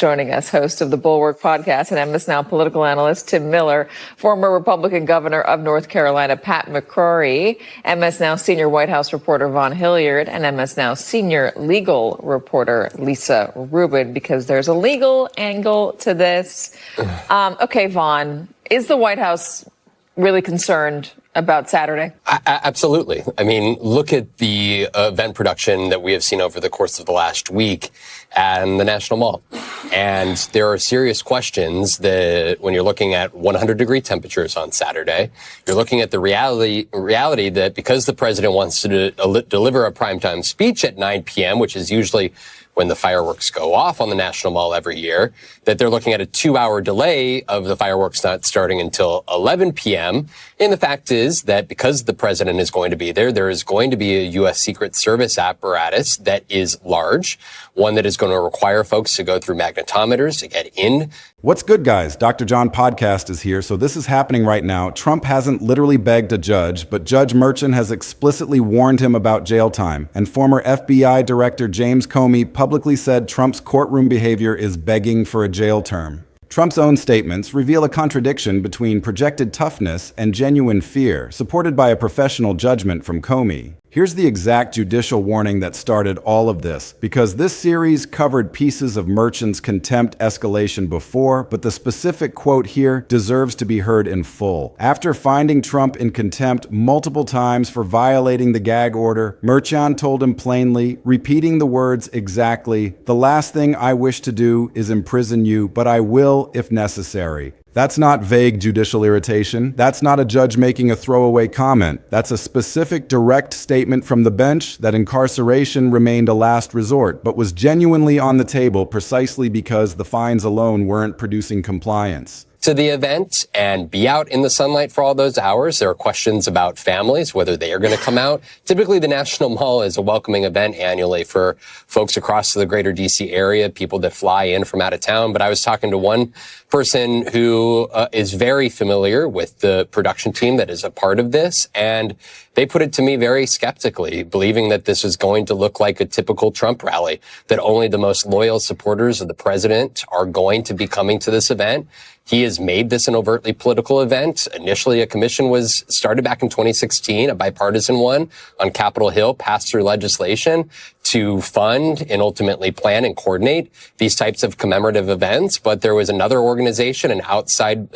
joining us, host of the Bulwark podcast and MS Now political analyst Tim Miller, former Republican governor of North Carolina Pat McCrory, MS Now senior White House reporter Vaughn Hilliard, and MS Now senior legal reporter Lisa Rubin, because there's a legal angle to this. Okay, Vaughn, is the White House really concerned about Saturday? Absolutely. I mean, look at the event production that we have seen over the course of the last week and the National Mall. And there are serious questions that when you're looking at 100-degree temperatures on Saturday, you're looking at the reality that because the president wants to deliver a primetime speech at 9 p.m., which is usually when the fireworks go off on the National Mall every year, that they're looking at a 2-hour delay of the fireworks not starting until 11 p.m. And the fact is that because the president is going to be there, there is going to be a U.S. Secret Service apparatus that is large, one that is going to require folks to go through magnetometers to get in. What's good, guys? Dr. John Podcast is here. So this is happening right now. Trump hasn't literally begged a judge, but Judge Merchan has explicitly warned him about jail time. And former FBI Director James Comey publicly said Trump's courtroom behavior is begging for a jail term. Trump's own statements reveal a contradiction between projected toughness and genuine fear, supported by a professional judgment from Comey. Here's the exact judicial warning that started all of this, because this series covered pieces of Merchan's contempt escalation before, but the specific quote here deserves to be heard in full. After finding Trump in contempt multiple times for violating the gag order, Merchan told him plainly, repeating the words exactly, "The last thing I wish to do is imprison you, but I will if necessary." That's not vague judicial irritation. That's not a judge making a throwaway comment. That's a specific, direct statement from the bench that incarceration remained a last resort, but was genuinely on the table precisely because the fines alone weren't producing compliance. To the event and be out in the sunlight for all those hours. There are questions about families, whether they are going to come out. Typically, the National Mall is a welcoming event annually for folks across the greater D.C. area, people that fly in from out of town. But I was talking to one person who is very familiar with the production team that is a part of this, and they put it to me very skeptically, believing that this is going to look like a typical Trump rally, that only the most loyal supporters of the president are going to be coming to this event. He has made this an overtly political event. Initially, a commission was started back in 2016, a bipartisan one on Capitol Hill, passed through legislation to fund and ultimately plan and coordinate these types of commemorative events. But there was another organization, an outside,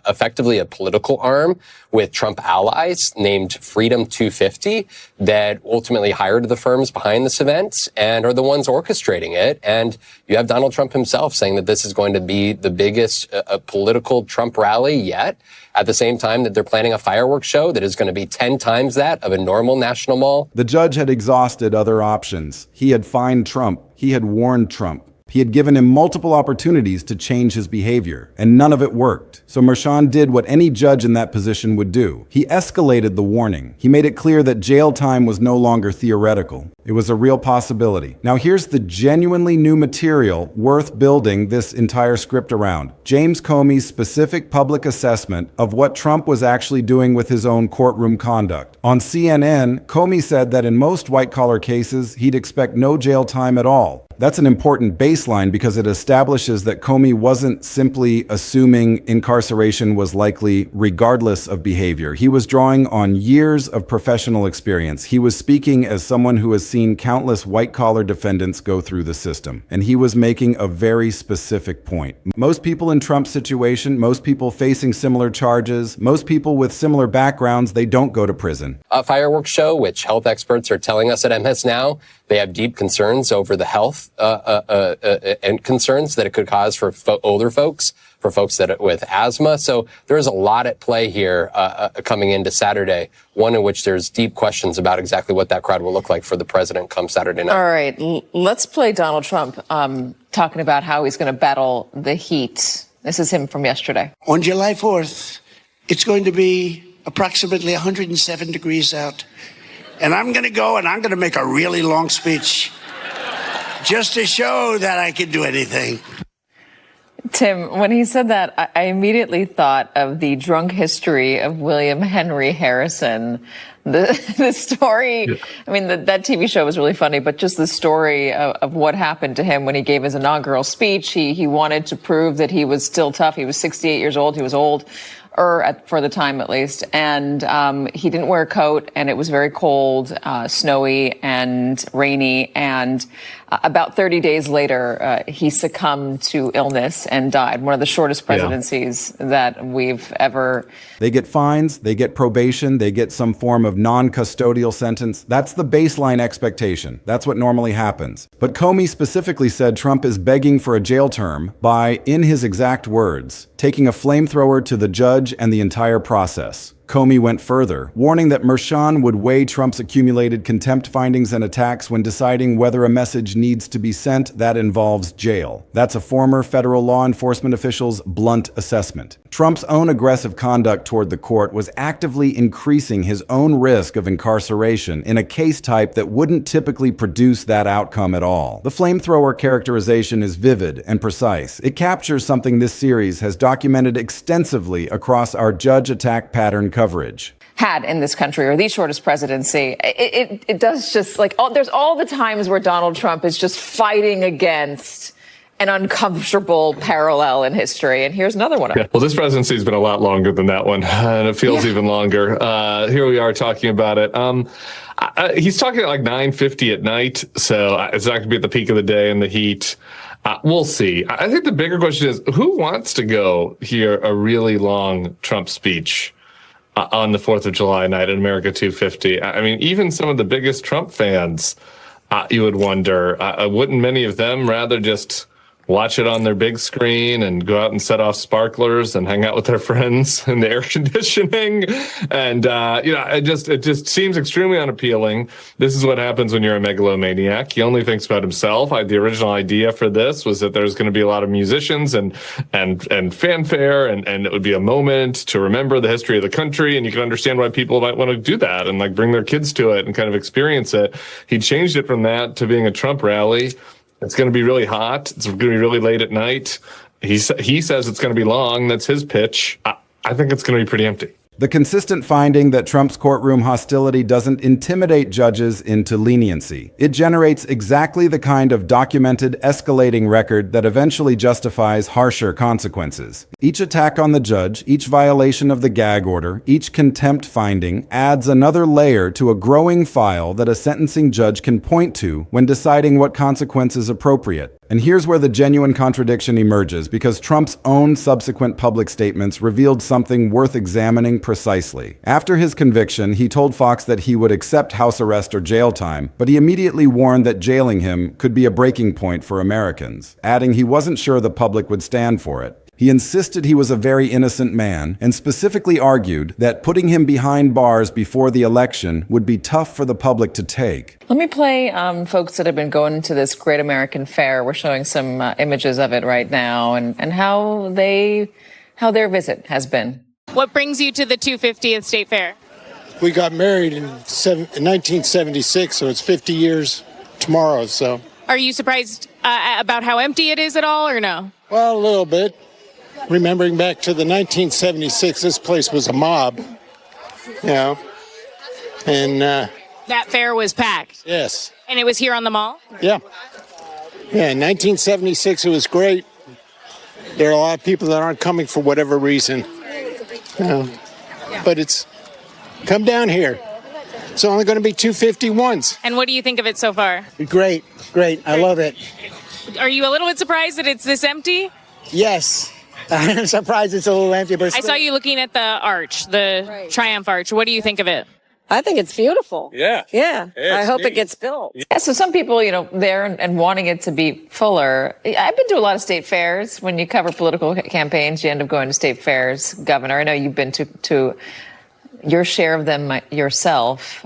effectively a political arm with Trump allies named Freedom 250 that ultimately hired the firms behind this event and are the ones orchestrating it. And you have Donald Trump himself saying that this is going to be the biggest political Trump rally yet, at the same time that they're planning a fireworks show that is going to be 10 times that of a normal National Mall. The judge had exhausted other options. He had fined Trump. He had warned Trump. He had given him multiple opportunities to change his behavior, and none of it worked. So Merchan did what any judge in that position would do. He escalated the warning. He made it clear that jail time was no longer theoretical. It was a real possibility. Now here's the genuinely new material worth building this entire script around. James Comey's specific public assessment of what Trump was actually doing with his own courtroom conduct. On CNN, Comey said that in most white-collar cases, he'd expect no jail time at all. That's an important baseline because it establishes that Comey wasn't simply assuming incarceration was likely regardless of behavior. He was drawing on years of professional experience. He was speaking as someone who has seen countless white-collar defendants go through the system. And he was making a very specific point. Most people in Trump's situation, most people facing similar charges, most people with similar backgrounds, they don't go to prison. A fireworks show, which health experts are telling us at MS Now, they have deep concerns over the health and concerns that it could cause for older folks, for folks that with asthma. So there's a lot at play here coming into Saturday, one in which there's deep questions about exactly what that crowd will look like for the president come Saturday night. All right, let's play Donald Trump talking about how he's going to battle the heat. This is him from yesterday. On July 4th, it's going to be approximately 107 degrees out. And I'm going to go and I'm going to make a really long speech just to show that I can do anything. Tim, when he said that, I immediately thought of the drunk history of William Henry Harrison. the story, I mean, that TV show was really funny, but just the story of what happened to him when he gave his inaugural speech, he wanted to prove that he was still tough. He was 68 years old. He was old. For the time at least. And he didn't wear a coat, and it was very cold, snowy and rainy. And about 30 days later, he succumbed to illness and died. One of the shortest presidencies that we've ever. They get fines, they get probation, they get some form of non-custodial sentence. That's the baseline expectation. That's what normally happens. But Comey specifically said Trump is begging for a jail term by, in his exact words, taking a flamethrower to the judge and the entire process. Comey went further, warning that Merchan would weigh Trump's accumulated contempt findings and attacks when deciding whether a message needs to be sent that involves jail. That's a former federal law enforcement official's blunt assessment. Trump's own aggressive conduct toward the court was actively increasing his own risk of incarceration in a case type that wouldn't typically produce that outcome at all. The flamethrower characterization is vivid and precise. It captures something this series has documented extensively across our judge attack pattern coverage. Had in this country, or the shortest presidency. It does just there's all the times where Donald Trump is just fighting against an uncomfortable parallel in history. And here's another one. Yeah. Well, this presidency has been a lot longer than that one, and it feels even longer. Here we are talking about it. He's talking at like 9:50 at night, so it's not going to be at the peak of the day in the heat. We'll see. I think the bigger question is, who wants to go hear a really long Trump speech on the 4th of July night at America 250? I mean, even some of the biggest Trump fans, you would wonder, wouldn't many of them rather just watch it on their big screen and go out and set off sparklers and hang out with their friends in the air conditioning? And, it just seems extremely unappealing. This is what happens when you're a megalomaniac. He only thinks about himself. The original idea for this was that there's going to be a lot of musicians and fanfare, and it would be a moment to remember the history of the country. And you can understand why people might want to do that and like bring their kids to it and kind of experience it. He changed it from that to being a Trump rally. It's going to be really hot. It's going to be really late at night. He says it's going to be long. That's his pitch. I think it's going to be pretty empty. The consistent finding that Trump's courtroom hostility doesn't intimidate judges into leniency. It generates exactly the kind of documented escalating record that eventually justifies harsher consequences. Each attack on the judge, each violation of the gag order, each contempt finding adds another layer to a growing file that a sentencing judge can point to when deciding what consequence is appropriate. And here's where the genuine contradiction emerges, because Trump's own subsequent public statements revealed something worth examining precisely. After his conviction, he told Fox that he would accept house arrest or jail time, but he immediately warned that jailing him could be a breaking point for Americans, adding he wasn't sure the public would stand for it. He insisted he was a very innocent man, and specifically argued that putting him behind bars before the election would be tough for the public to take. Let me play folks that have been going to this Great American Fair. We're showing some images of it right now, and how their visit has been. What brings you to the 250th State Fair? We got married in 1976, so it's 50 years tomorrow. So, are you surprised about how empty it is at all, or no? Well, a little bit. Remembering back to the 1976, this place was a mob, and that fair was packed. Yes. And it was here on the mall? Yeah. Yeah, in 1976, it was great. There are a lot of people that aren't coming for whatever reason. But it's come down here. It's only going to be 250 once. And what do you think of it so far? Great. I love it. Are you a little bit surprised that it's this empty? Yes. I'm surprised it's a little empty, but I saw you looking at the arch, the Triumph Arch. What do you think of it? I think it's beautiful. Yeah. I hope it gets built. Yeah, so some people, there and wanting it to be fuller. I've been to a lot of state fairs. When you cover political campaigns, you end up going to state fairs. Governor, I know you've been to your share of them yourself.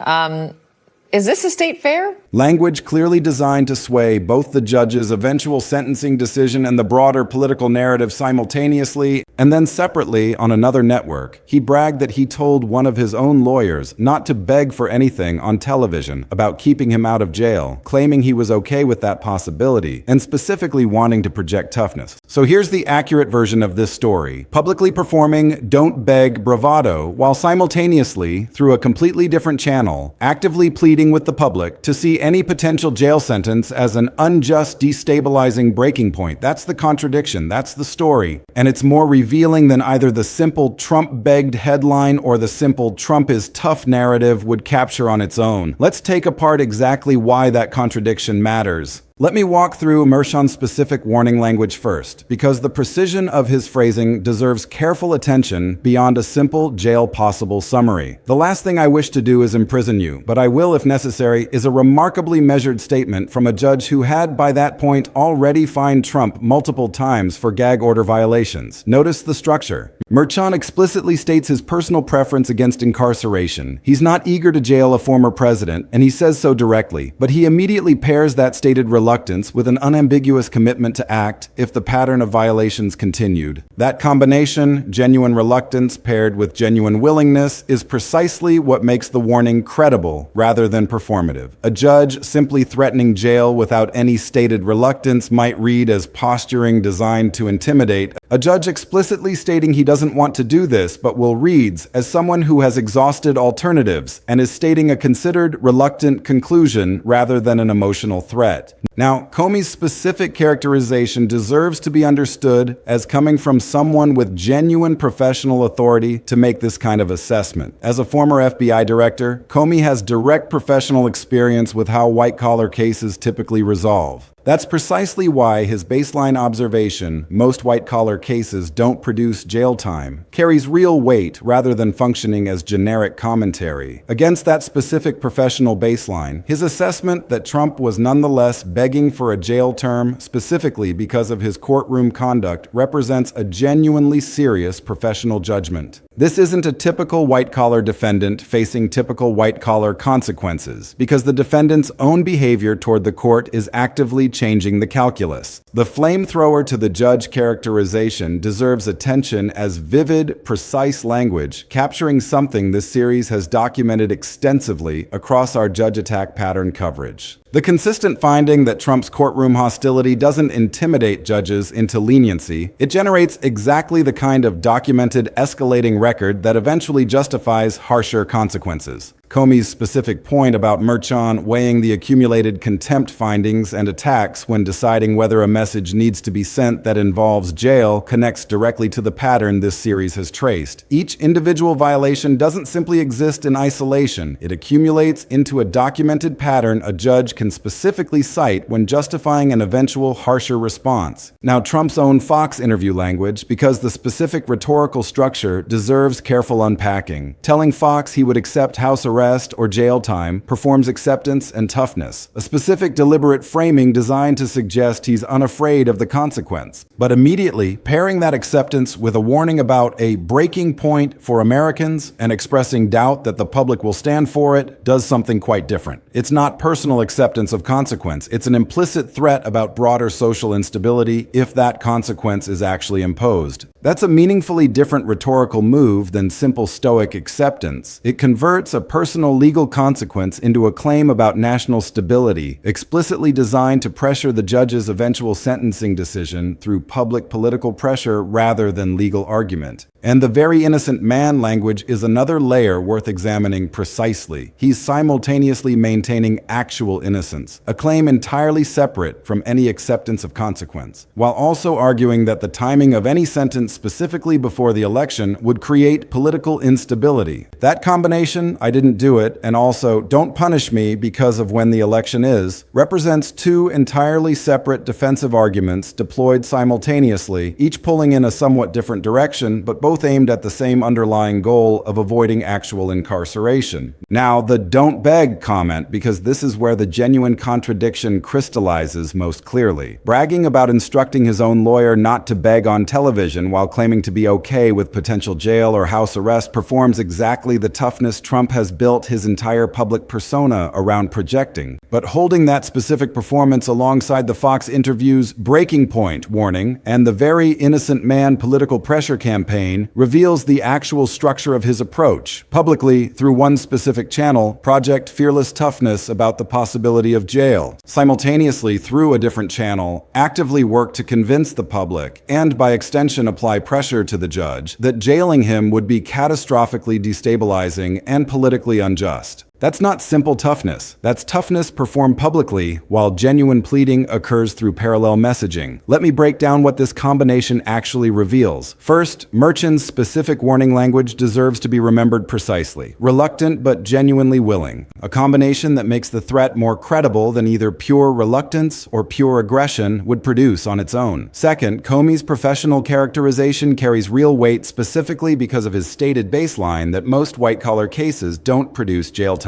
Is this a state fair? Language clearly designed to sway both the judge's eventual sentencing decision and the broader political narrative simultaneously, and then separately on another network. He bragged that he told one of his own lawyers not to beg for anything on television about keeping him out of jail, claiming he was okay with that possibility, and specifically wanting to project toughness. So here's the accurate version of this story. Publicly performing "Don't Beg" bravado, while simultaneously, through a completely different channel, actively pleading with the public to see any potential jail sentence as an unjust, destabilizing breaking point. That's the contradiction. That's the story. And it's more revealing than either the simple "Trump begged" headline or the simple "Trump is tough" narrative would capture on its own. Let's take apart exactly why that contradiction matters. Let me walk through Merchan's specific warning language first, because the precision of his phrasing deserves careful attention beyond a simple jail possible summary. The last thing I wish to do is imprison you, but I will if necessary, is a remarkably measured statement from a judge who had by that point already fined Trump multiple times for gag order violations. Notice the structure. Merchan explicitly states his personal preference against incarceration. He's not eager to jail a former president, and he says so directly, but he immediately pairs that stated reluctance with an unambiguous commitment to act if the pattern of violations continued. That combination, genuine reluctance paired with genuine willingness, is precisely what makes the warning credible rather than performative. A judge simply threatening jail without any stated reluctance might read as posturing designed to intimidate. A judge explicitly stating he doesn't want to do this but will reads as someone who has exhausted alternatives and is stating a considered reluctant conclusion rather than an emotional threat. Now, Comey's specific characterization deserves to be understood as coming from someone with genuine professional authority to make this kind of assessment. As a former FBI director, Comey has direct professional experience with how white-collar cases typically resolve. That's precisely why his baseline observation, most white-collar cases don't produce jail time, carries real weight rather than functioning as generic commentary. Against that specific professional baseline, his assessment that Trump was nonetheless begging for a jail term specifically because of his courtroom conduct represents a genuinely serious professional judgment. This isn't a typical white-collar defendant facing typical white-collar consequences, because the defendant's own behavior toward the court is actively changing the calculus. The flamethrower to the judge characterization deserves attention as vivid, precise language, capturing something this series has documented extensively across our judge attack pattern coverage. The consistent finding that Trump's courtroom hostility doesn't intimidate judges into leniency, it generates exactly the kind of documented escalating record that eventually justifies harsher consequences. Comey's specific point about Merchan weighing the accumulated contempt findings and attacks when deciding whether a message needs to be sent that involves jail connects directly to the pattern this series has traced. Each individual violation doesn't simply exist in isolation. It accumulates into a documented pattern a judge can specifically cite when justifying an eventual harsher response. Now, Trump's own Fox interview language, because the specific rhetorical structure deserves careful unpacking. Telling Fox he would accept house arrest or jail time performs acceptance and toughness, a specific deliberate framing designed to suggest he's unafraid of the consequence. But immediately pairing that acceptance with a warning about a breaking point for Americans and expressing doubt that the public will stand for it does something quite different. It's not personal acceptance of consequence. It's an implicit threat about broader social instability if that consequence is actually imposed. That's a meaningfully different rhetorical move than simple stoic acceptance. It converts a personal legal consequence into a claim about national stability, explicitly designed to pressure the judge's eventual sentencing decision through public political pressure rather than legal argument. And the very innocent man language is another layer worth examining precisely. He's simultaneously maintaining actual innocence, a claim entirely separate from any acceptance of consequence, while also arguing that the timing of any sentence specifically before the election would create political instability. That combination, "I didn't do it," and also "don't punish me because of when the election is," represents two entirely separate defensive arguments deployed simultaneously, each pulling in a somewhat different direction, but both both aimed at the same underlying goal of avoiding actual incarceration. Now, the "don't beg" comment, because this is where the genuine contradiction crystallizes most clearly. Bragging about instructing his own lawyer not to beg on television while claiming to be okay with potential jail or house arrest performs exactly the toughness Trump has built his entire public persona around projecting. But holding that specific performance alongside the Fox interview's breaking point warning and the very innocent man political pressure campaign reveals the actual structure of his approach. Publicly, through one specific channel, project fearless toughness about the possibility of jail. Simultaneously, through a different channel, actively work to convince the public, and by extension apply pressure to the judge, that jailing him would be catastrophically destabilizing and politically unjust. That's not simple toughness. That's toughness performed publicly while genuine pleading occurs through parallel messaging. Let me break down what this combination actually reveals. First, Merchan's specific warning language deserves to be remembered precisely. Reluctant but genuinely willing. A combination that makes the threat more credible than either pure reluctance or pure aggression would produce on its own. Second, Comey's professional characterization carries real weight specifically because of his stated baseline that most white-collar cases don't produce jail time.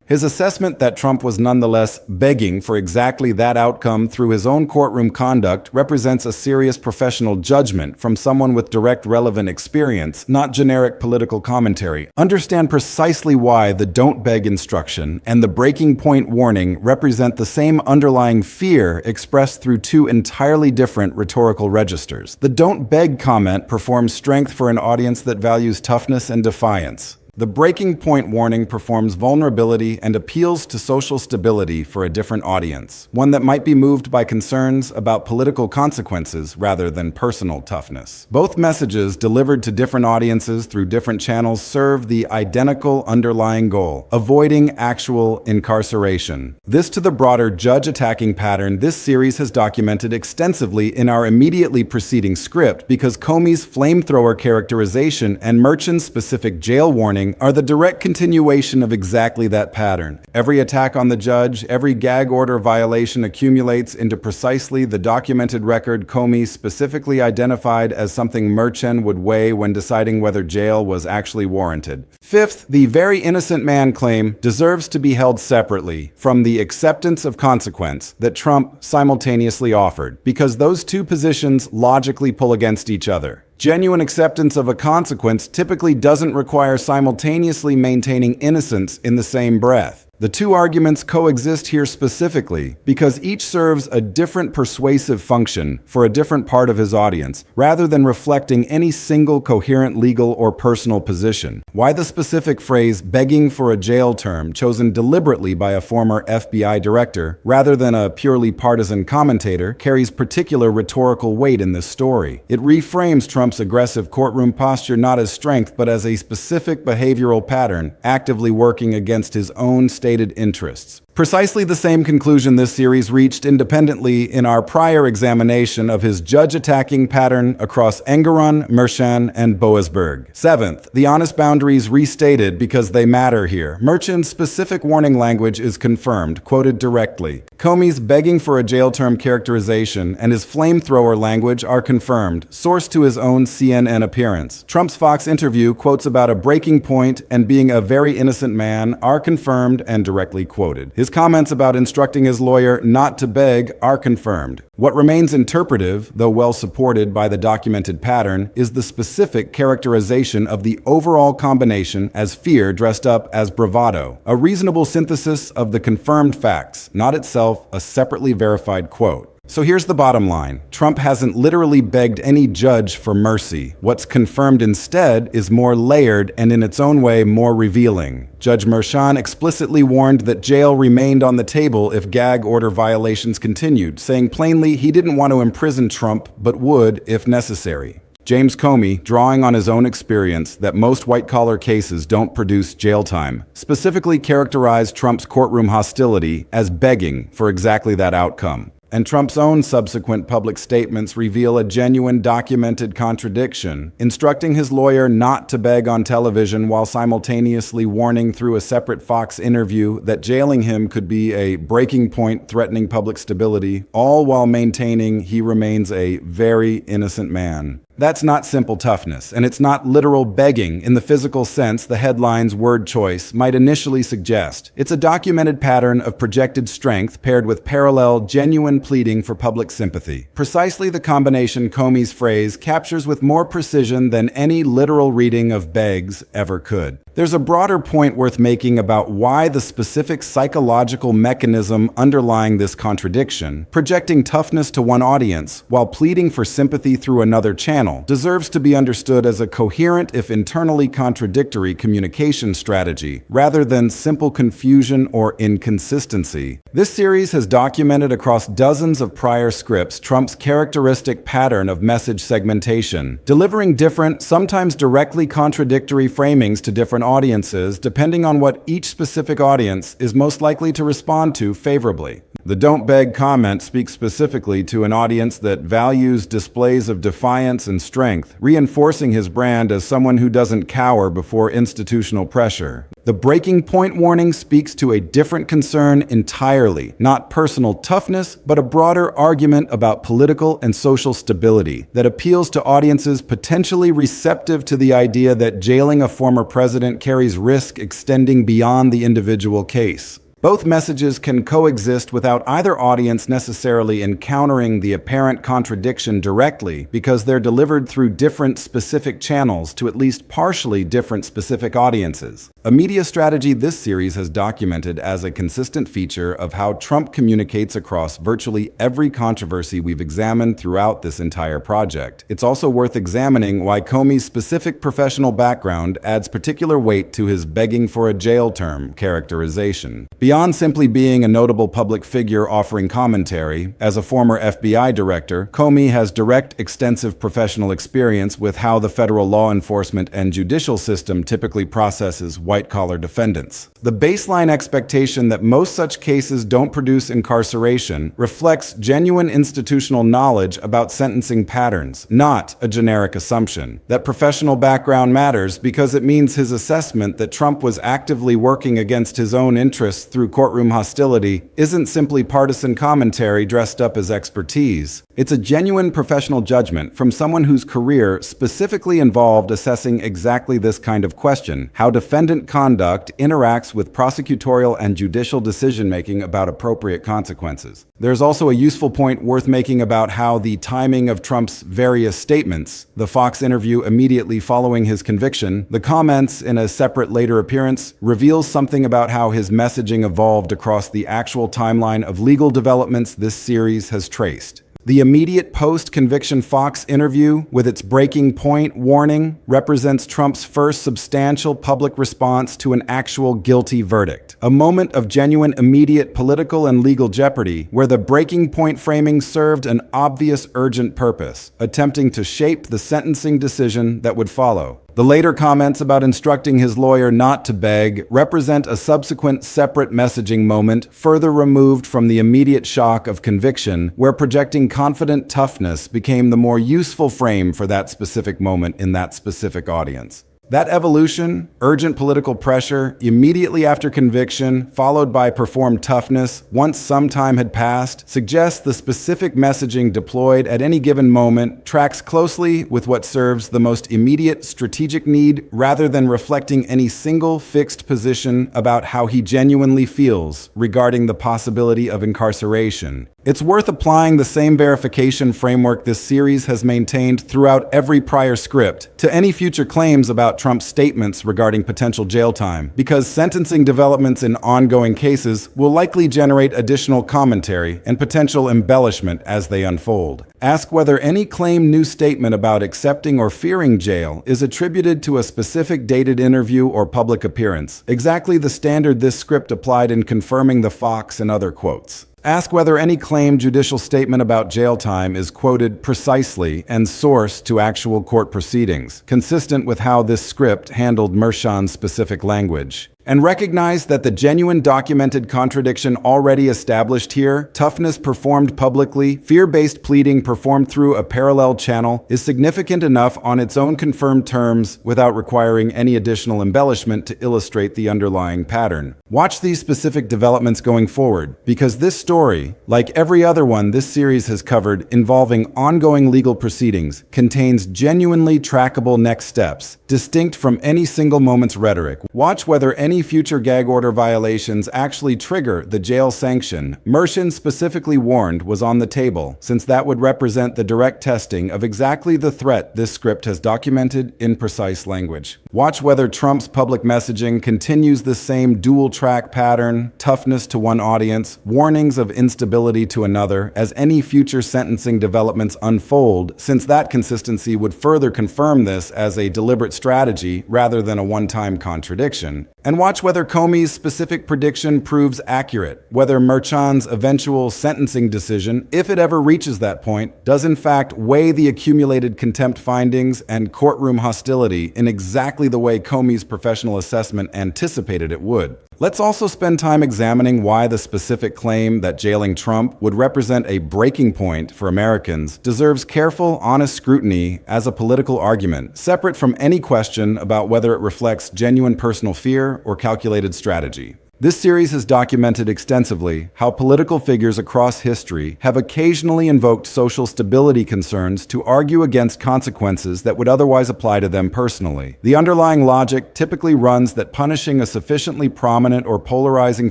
His assessment that Trump was nonetheless begging for exactly that outcome through his own courtroom conduct represents a serious professional judgment from someone with direct relevant experience, not generic political commentary. Understand precisely why the "don't beg" instruction and the breaking point warning represent the same underlying fear expressed through two entirely different rhetorical registers. The "don't beg" comment performs strength for an audience that values toughness and defiance. The breaking point warning performs vulnerability and appeals to social stability for a different audience, one that might be moved by concerns about political consequences rather than personal toughness. Both messages, delivered to different audiences through different channels, serve the identical underlying goal: avoiding actual incarceration. This to the broader judge-attacking pattern this series has documented extensively in our immediately preceding script, because Comey's flamethrower characterization and Merchan's specific jail warning are the direct continuation of exactly that pattern. Every attack on the judge, every gag order violation accumulates into precisely the documented record Comey specifically identified as something Merchan would weigh when deciding whether jail was actually warranted. Fifth, the very innocent man claim deserves to be held separately from the acceptance of consequence that Trump simultaneously offered, because those two positions logically pull against each other. Genuine acceptance of a consequence typically doesn't require simultaneously maintaining innocence in the same breath. The two arguments coexist here specifically because each serves a different persuasive function for a different part of his audience, rather than reflecting any single coherent legal or personal position. Why the specific phrase "begging for a jail term," chosen deliberately by a former FBI director rather than a purely partisan commentator, carries particular rhetorical weight in this story. It reframes Trump's aggressive courtroom posture not as strength but as a specific behavioral pattern actively working against his own stated interests. Precisely the same conclusion this series reached independently in our prior examination of his judge-attacking pattern across Engoron, Merchan, and Boasberg. Seventh, the honest boundaries restated because they matter here. Merchan's specific warning language is confirmed, quoted directly. Comey's begging for a jail term characterization and his flamethrower language are confirmed, sourced to his own CNN appearance. Trump's Fox interview quotes about a breaking point and being a very innocent man are confirmed and directly quoted. His comments about instructing his lawyer not to beg are confirmed. What remains interpretive, though well supported by the documented pattern, is the specific characterization of the overall combination as fear dressed up as bravado, a reasonable synthesis of the confirmed facts, not itself a separately verified quote. So here's the bottom line. Trump hasn't literally begged any judge for mercy. What's confirmed instead is more layered and in its own way more revealing. Judge Merchan explicitly warned that jail remained on the table if gag order violations continued, saying plainly he didn't want to imprison Trump but would if necessary. James Comey, drawing on his own experience that most white-collar cases don't produce jail time, specifically characterized Trump's courtroom hostility as begging for exactly that outcome. And Trump's own subsequent public statements reveal a genuine documented contradiction, instructing his lawyer not to beg on television while simultaneously warning through a separate Fox interview that jailing him could be a breaking point threatening public stability, all while maintaining he remains a very innocent man. That's not simple toughness, and it's not literal begging in the physical sense the headline's word choice might initially suggest. It's a documented pattern of projected strength paired with parallel, genuine pleading for public sympathy. Precisely the combination Comey's phrase captures with more precision than any literal reading of Beggs ever could. There's a broader point worth making about why the specific psychological mechanism underlying this contradiction, projecting toughness to one audience while pleading for sympathy through another channel, deserves to be understood as a coherent, if internally contradictory, communication strategy, rather than simple confusion or inconsistency. This series has documented across dozens of prior scripts Trump's characteristic pattern of message segmentation, delivering different, sometimes directly contradictory framings to different audiences depending on what each specific audience is most likely to respond to favorably. The "don't beg" comment speaks specifically to an audience that values displays of defiance and strength, reinforcing his brand as someone who doesn't cower before institutional pressure. The breaking point warning speaks to a different concern entirely, not personal toughness, but a broader argument about political and social stability that appeals to audiences potentially receptive to the idea that jailing a former president carries risk extending beyond the individual case. Both messages can coexist without either audience necessarily encountering the apparent contradiction directly because they're delivered through different specific channels to at least partially different specific audiences. A media strategy this series has documented as a consistent feature of how Trump communicates across virtually every controversy we've examined throughout this entire project. It's also worth examining why Comey's specific professional background adds particular weight to his begging for a jail term characterization. Beyond simply being a notable public figure offering commentary, as a former FBI director, Comey has direct, extensive professional experience with how the federal law enforcement and judicial system typically processes white-collar defendants. The baseline expectation that most such cases don't produce incarceration reflects genuine institutional knowledge about sentencing patterns, not a generic assumption. That professional background matters because it means his assessment that Trump was actively working against his own interests through courtroom hostility isn't simply partisan commentary dressed up as expertise. It's a genuine professional judgment from someone whose career specifically involved assessing exactly this kind of question: how defendant conduct interacts with prosecutorial and judicial decision-making about appropriate consequences. There's also a useful point worth making about how the timing of Trump's various statements, the Fox interview immediately following his conviction, the comments in a separate later appearance, reveals something about how his messaging evolved across the actual timeline of legal developments this series has traced. The immediate post-conviction Fox interview, with its breaking point warning, represents Trump's first substantial public response to an actual guilty verdict. A moment of genuine immediate political and legal jeopardy, where the breaking point framing served an obvious urgent purpose, attempting to shape the sentencing decision that would follow. The later comments about instructing his lawyer not to beg represent a subsequent separate messaging moment further removed from the immediate shock of conviction, where projecting confident toughness became the more useful frame for that specific moment in that specific audience. That evolution, urgent political pressure, immediately after conviction, followed by performed toughness, once some time had passed, suggests the specific messaging deployed at any given moment tracks closely with what serves the most immediate strategic need rather than reflecting any single fixed position about how he genuinely feels regarding the possibility of incarceration. It's worth applying the same verification framework this series has maintained throughout every prior script to any future claims about Trump's statements regarding potential jail time, because sentencing developments in ongoing cases will likely generate additional commentary and potential embellishment as they unfold. Ask whether any claimed new statement about accepting or fearing jail is attributed to a specific dated interview or public appearance, exactly the standard this script applied in confirming the Fox and other quotes. Ask whether any claimed judicial statement about jail time is quoted precisely and sourced to actual court proceedings, consistent with how this script handled Merchan's specific language. And recognize that the genuine documented contradiction already established here, toughness performed publicly, fear-based pleading performed through a parallel channel, is significant enough on its own confirmed terms without requiring any additional embellishment to illustrate the underlying pattern. Watch these specific developments going forward, because this story, like every other one this series has covered involving ongoing legal proceedings, contains genuinely trackable next steps, distinct from any single moment's rhetoric. Watch whether any future gag order violations actually trigger the jail sanction Mershon specifically warned was on the table, since that would represent the direct testing of exactly the threat this script has documented in precise language. Watch whether Trump's public messaging continues the same dual-track pattern, toughness to one audience, warnings of instability to another, as any future sentencing developments unfold, since that consistency would further confirm this as a deliberate strategy rather than a one-time contradiction. And watch whether Comey's specific prediction proves accurate, whether Mershon's eventual sentencing decision, if it ever reaches that point, does in fact weigh the accumulated contempt findings and courtroom hostility in exactly the way Comey's professional assessment anticipated it would. Let's also spend time examining why the specific claim that jailing Trump would represent a breaking point for Americans deserves careful, honest scrutiny as a political argument, separate from any question about whether it reflects genuine personal fear or calculated strategy. This series has documented extensively how political figures across history have occasionally invoked social stability concerns to argue against consequences that would otherwise apply to them personally. The underlying logic typically runs that punishing a sufficiently prominent or polarizing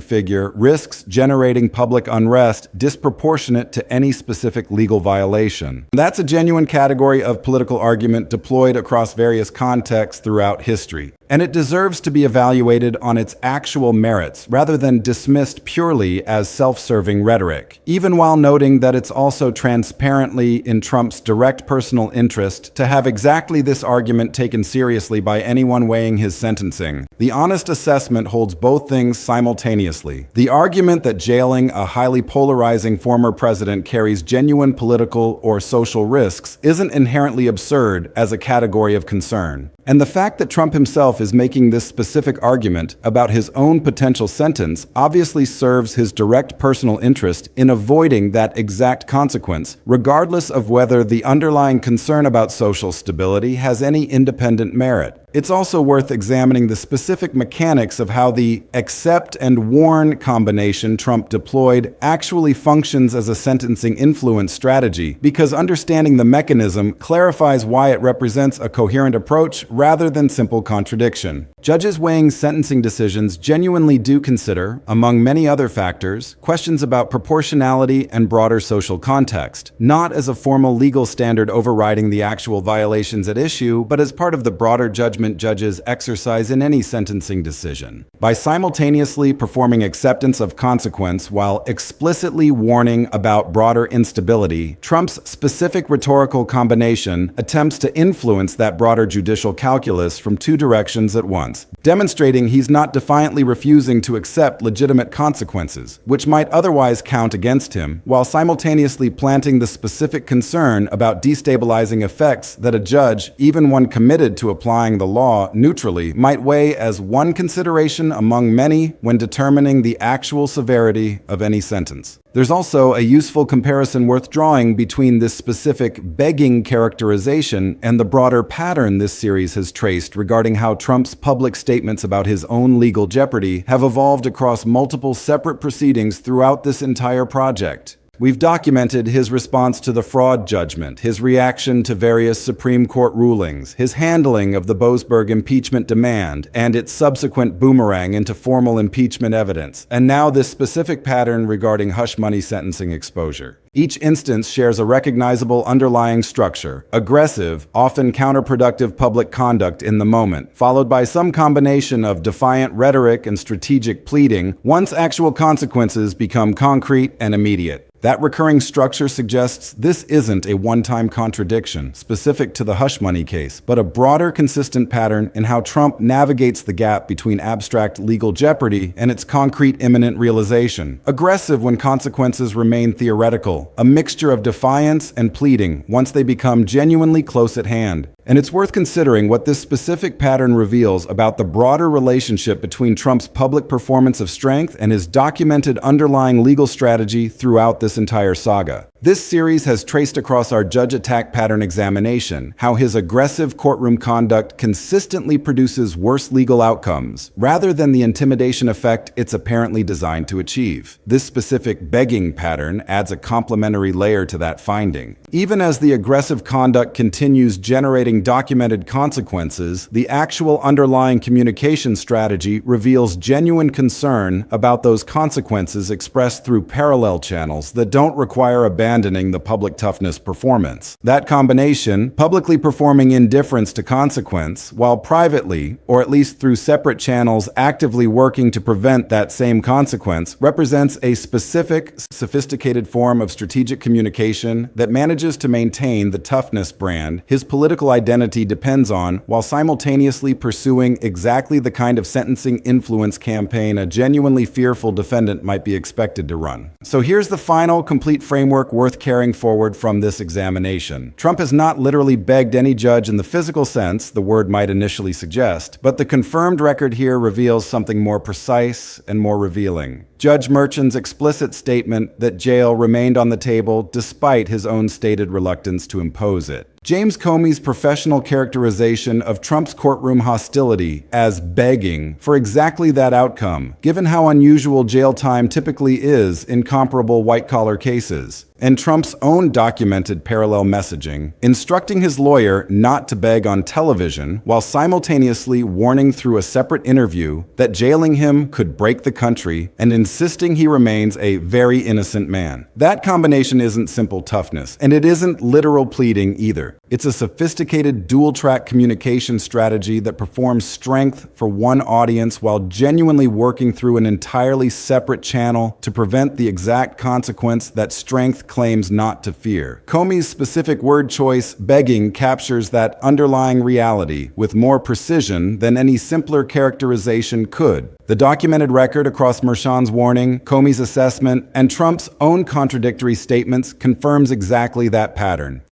figure risks generating public unrest disproportionate to any specific legal violation. That's a genuine category of political argument deployed across various contexts throughout history. And it deserves to be evaluated on its actual merits, rather than dismissed purely as self-serving rhetoric, even while noting that it's also transparently in Trump's direct personal interest to have exactly this argument taken seriously by anyone weighing his sentencing. The honest assessment holds both things simultaneously. The argument that jailing a highly polarizing former president carries genuine political or social risks isn't inherently absurd as a category of concern. And the fact that Trump himself is making this specific argument about his own potential sentence obviously serves his direct personal interest in avoiding that exact consequence, regardless of whether the underlying concern about social stability has any independent merit. It's also worth examining the specific mechanics of how the accept and warn combination Trump deployed actually functions as a sentencing influence strategy, because understanding the mechanism clarifies why it represents a coherent approach rather than simple contradiction. Judges weighing sentencing decisions genuinely do consider, among many other factors, questions about proportionality and broader social context, not as a formal legal standard overriding the actual violations at issue, but as part of the broader judgment judges exercise in any sentencing decision. By simultaneously performing acceptance of consequence while explicitly warning about broader instability, Trump's specific rhetorical combination attempts to influence that broader judicial calculus from two directions at once, demonstrating he's not defiantly refusing to accept legitimate consequences, which might otherwise count against him, while simultaneously planting the specific concern about destabilizing effects that a judge, even one committed to applying the law neutrally, might weigh as one consideration among many when determining the actual severity of any sentence. There's also a useful comparison worth drawing between this specific begging characterization and the broader pattern this series has traced regarding how Trump's public statements about his own legal jeopardy have evolved across multiple separate proceedings throughout this entire project. We've documented his response to the fraud judgment, his reaction to various Supreme Court rulings, his handling of the Boasberg impeachment demand, and its subsequent boomerang into formal impeachment evidence, and now this specific pattern regarding hush money sentencing exposure. Each instance shares a recognizable underlying structure: aggressive, often counterproductive public conduct in the moment, followed by some combination of defiant rhetoric and strategic pleading once actual consequences become concrete and immediate. That recurring structure suggests this isn't a one-time contradiction specific to the hush money case, but a broader, consistent pattern in how Trump navigates the gap between abstract legal jeopardy and its concrete imminent realization. Aggressive when consequences remain theoretical, a mixture of defiance and pleading once they become genuinely close at hand. And it's worth considering what this specific pattern reveals about the broader relationship between Trump's public performance of strength and his documented underlying legal strategy throughout this entire saga. This series has traced across our judge attack pattern examination how his aggressive courtroom conduct consistently produces worse legal outcomes, rather than the intimidation effect it's apparently designed to achieve. This specific begging pattern adds a complementary layer to that finding. Even as the aggressive conduct continues generating documented consequences, the actual underlying communication strategy reveals genuine concern about those consequences expressed through parallel channels that don't require abandoning the public toughness performance. That combination, publicly performing indifference to consequence, while privately, or at least through separate channels actively working to prevent that same consequence, represents a specific, sophisticated form of strategic communication that manages to maintain the toughness brand his political identity depends on, while simultaneously pursuing exactly the kind of sentencing influence campaign a genuinely fearful defendant might be expected to run. So here's the final, complete framework worth carrying forward from this examination. Trump has not literally begged any judge in the physical sense the word might initially suggest, but the confirmed record here reveals something more precise and more revealing. Judge Merchan's explicit statement that jail remained on the table despite his own stated reluctance to impose it. James Comey's professional characterization of Trump's courtroom hostility as begging for exactly that outcome, given how unusual jail time typically is in comparable white-collar cases, and Trump's own documented parallel messaging, instructing his lawyer not to beg on television while simultaneously warning through a separate interview that jailing him could break the country and insisting he remains a very innocent man. That combination isn't simple toughness, and it isn't literal pleading either. It's a sophisticated dual-track communication strategy that performs strength for one audience while genuinely working through an entirely separate channel to prevent the exact consequence that strength claims not to fear. Comey's specific word choice, begging, captures that underlying reality with more precision than any simpler characterization could. The documented record across Merchan's warning, Comey's assessment, and Trump's own contradictory statements confirms exactly that pattern.